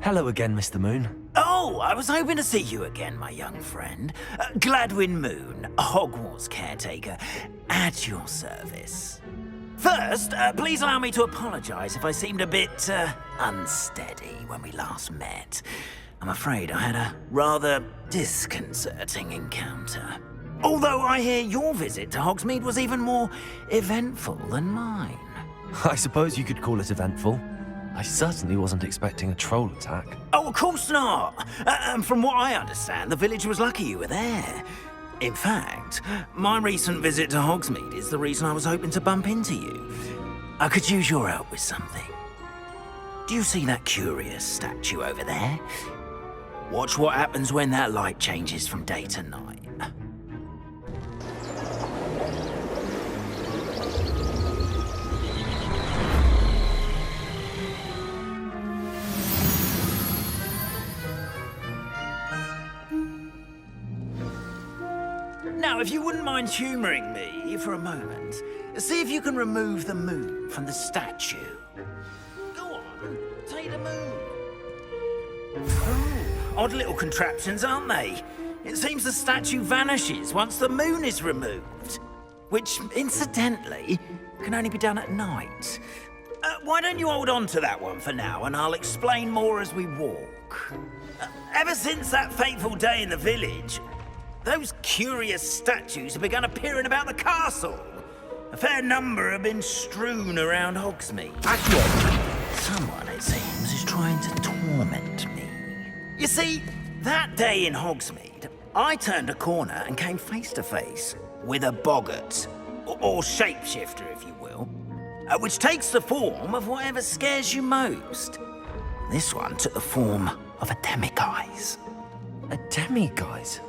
Hello again, Mr. Moon. Oh, I was hoping to see you again, my young friend. Gladwin Moon, Hogwarts Caretaker, at your service. First, please allow me to apologize if I seemed a bit, unsteady when we last met. I'm afraid I had a rather disconcerting encounter. Although I hear your visit to Hogsmeade was even more eventful than mine. I suppose you could call it eventful. I certainly wasn't expecting a troll attack. Oh, of course not. And from what I understand, the village was lucky you were there. In fact, my recent visit to Hogsmeade is the reason I was hoping to bump into you. I could use your help with something. Do you see that curious statue over there? Watch what happens when that light changes from day to night. Now, if you wouldn't mind humouring me for a moment, see if you can remove the moon from the statue. Go on, take the moon. Oh, odd little contraptions, aren't they? It seems the statue vanishes once the moon is removed. Which, incidentally, can only be done at night. Why don't you hold on to that one for now, and I'll explain more as we walk. Ever since that fateful day in the village, those curious statues have begun appearing about the castle. A fair number have been strewn around Hogsmeade. Someone, it seems, is trying to torment me. You see, that day in Hogsmeade, I turned a corner and came face to face with a boggart, or shapeshifter, if you will, which takes the form of whatever scares you most. This one took the form of a demiguise. A demiguise?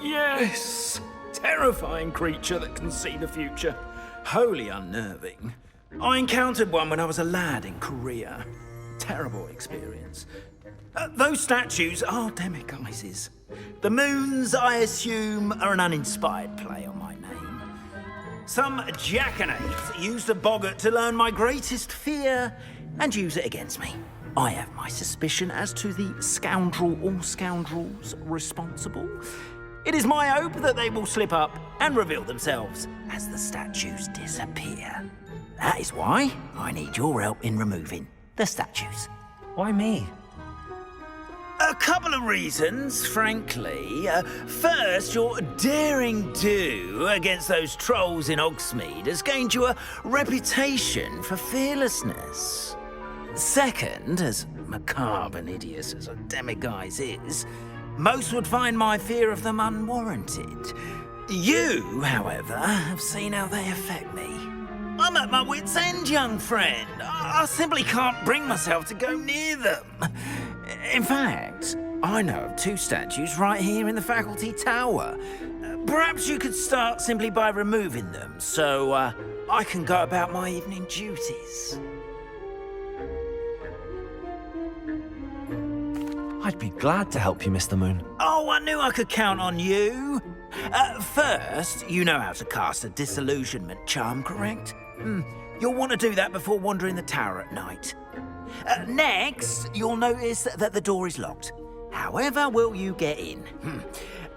Yes! Terrifying creature that can see the future. Wholly unnerving. I encountered one when I was a lad in Korea. Terrible experience. Those statues are demiguises. The moons, I assume, are an uninspired play on my name. Some jackanapes used a boggart to learn my greatest fear and use it against me. I have my suspicion as to the scoundrel or scoundrels responsible. It is my hope that they will slip up and reveal themselves as the statues disappear. That is why I need your help in removing the statues. Why me? A couple of reasons, frankly. First, your daring do against those trolls in Hogsmeade has gained you a reputation for fearlessness. Second, as macabre and hideous as a demiguise is, most would find my fear of them unwarranted. You, however, have seen how they affect me. I'm at my wit's end, young friend. I simply can't bring myself to go near them. In fact, I know of two statues right here in the faculty tower. Perhaps you could start simply by removing them, so I can go about my evening duties. I'd be glad to help you, Mr. Moon. Oh, I knew I could count on you. First, you know how to cast a disillusionment charm, correct? You'll want to do that before wandering the tower at night. Next, you'll notice that the door is locked. However will you get in?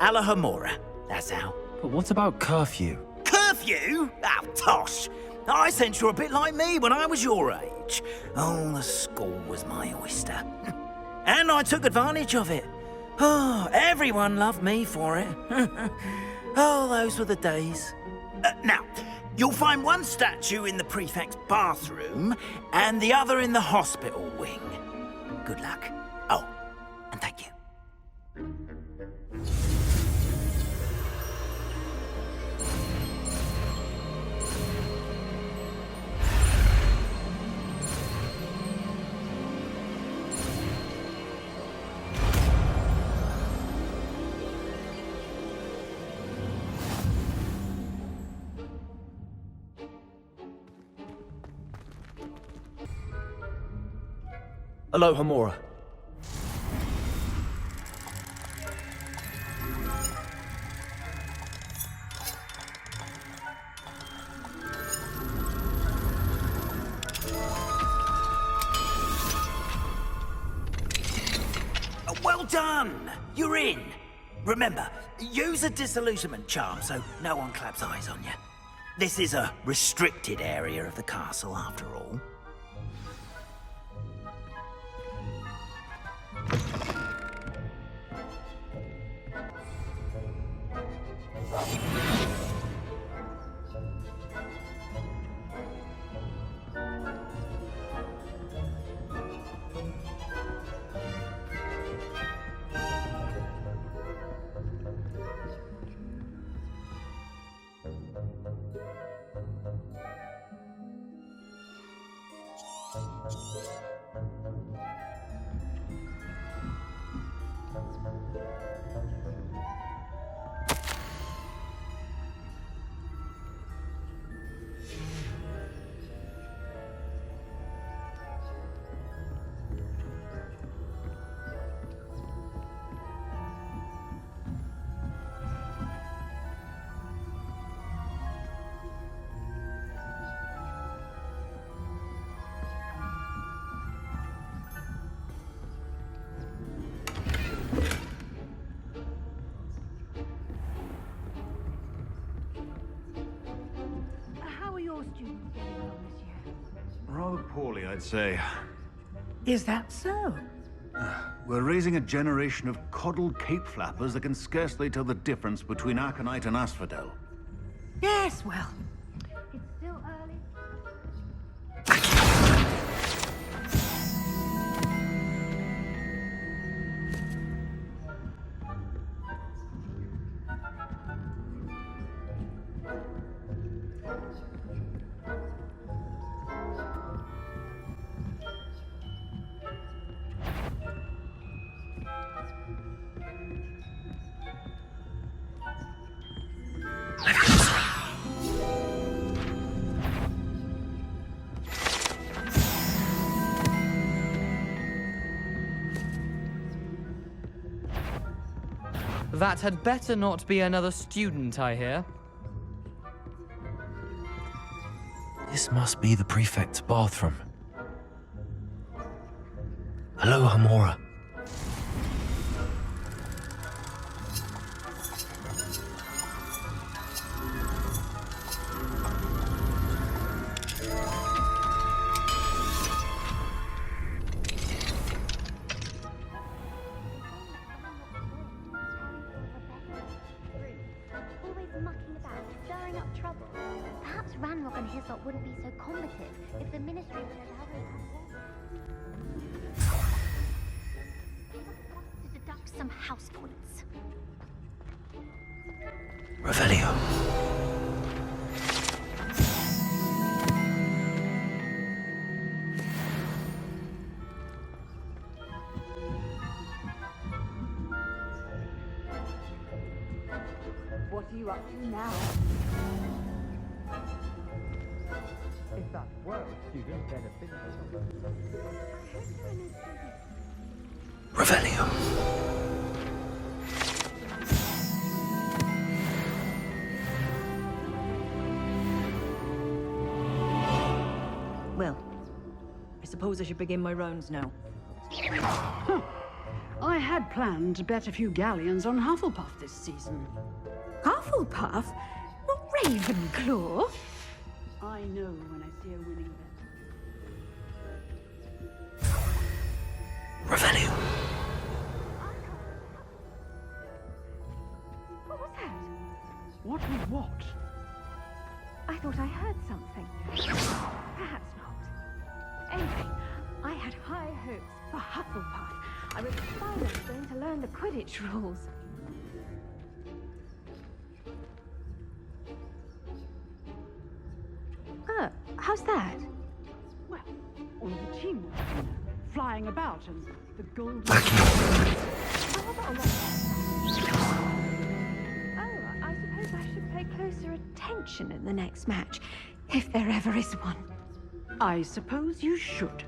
Alahomora, that's how. But what about curfew? Curfew? Oh, tosh. I sense you're a bit like me when I was your age. Oh, the school was my oyster. And I took advantage of it. Oh, everyone loved me for it. Oh, those were the days. Now, you'll find one statue in the prefect's bathroom and the other in the hospital wing. Good luck. Oh, and thank you. Alohomora. Well done! You're in. Remember, use a disillusionment charm so no one claps eyes on you. This is a restricted area of the castle, after all. Students getting on this year? Rather poorly, I'd say. Is that so? We're raising a generation of coddled cape flappers that can scarcely tell the difference between aconite and asphodel. Yes, well, it's still early. That had better not be another student, I hear. This must be the prefect's bathroom. Hello, Hamora. Mucking about, stirring up trouble. Perhaps Ranrock and Hislop wouldn't be so combative if the Ministry would allow them to deduct some house points. Revelio. What are you up to now? If that were a student, they'd have been Revelio. Well, I suppose I should begin my rounds now. I had planned to bet a few galleons on Hufflepuff this season. Hufflepuff? Not Ravenclaw? I know when I see a winning bet. Revelio. What was that? What was what? I thought I heard something. Perhaps not. Anyway, I had high hopes for Hufflepuff. I was finally going to learn the Quidditch rules. How's that? Well, all the teamwork, you know, flying about and the gold. Oh, I suppose I should pay closer attention in the next match, if there ever is one. I suppose you should.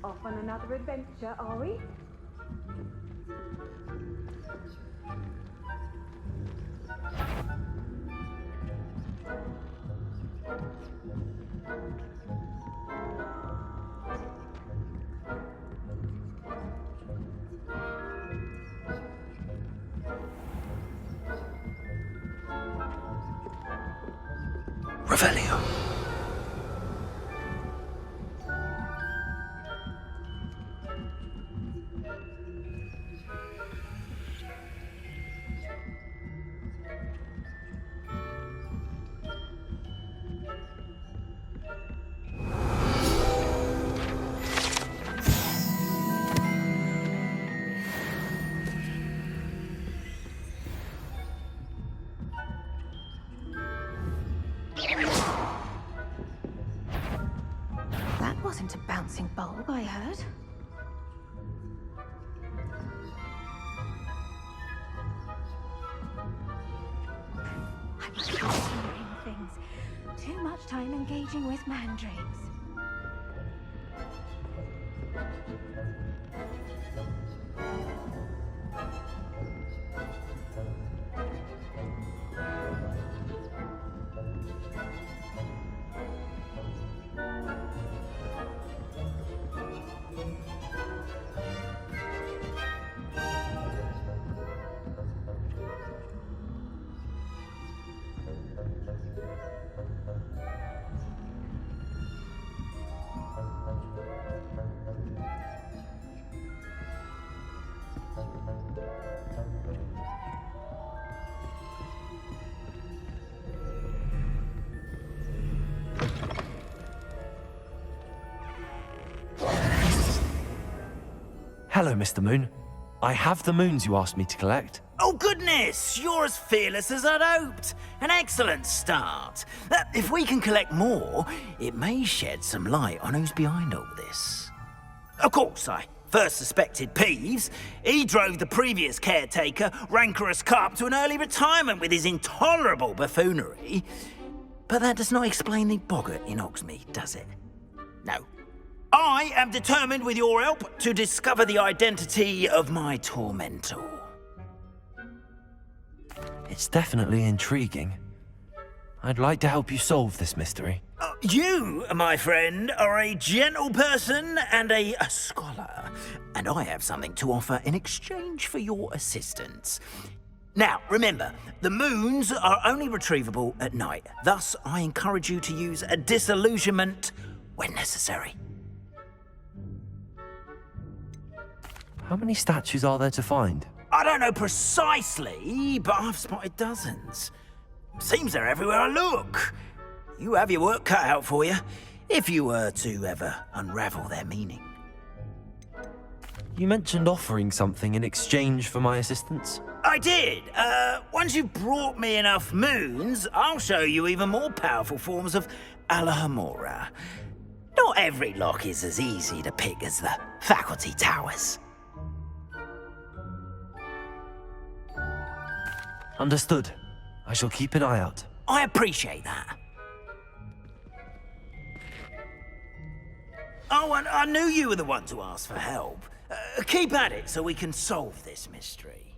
Off on another adventure, are we? Revelio. That wasn't a bouncing bulb, I heard. I must be hearing things. Too much time engaging with mandrakes. Hello, Mr. Moon. I have the moons you asked me to collect. Oh, goodness! You're as fearless as I'd hoped. An excellent start. If we can collect more, it may shed some light on who's behind all this. Of course, I first suspected Peeves. He drove the previous caretaker, rancorous carp, to an early retirement with his intolerable buffoonery. But that does not explain the boggart in Hogsmeade, does it? No. I am determined, with your help, to discover the identity of my tormentor. It's definitely intriguing. I'd like to help you solve this mystery. You, my friend, are a gentle person and a scholar, and I have something to offer in exchange for your assistance. Now, remember, the moons are only retrievable at night. Thus, I encourage you to use a disillusionment when necessary. How many statues are there to find? I don't know precisely, but I've spotted dozens. Seems they're everywhere I look. You have your work cut out for you, if you were to ever unravel their meaning. You mentioned offering something in exchange for my assistance. I did. Once you've brought me enough moons, I'll show you even more powerful forms of Alohomora. Not every lock is as easy to pick as the faculty towers. Understood. I shall keep an eye out. I appreciate that. Oh, and I knew you were the one to ask for help. Keep at it so we can solve this mystery.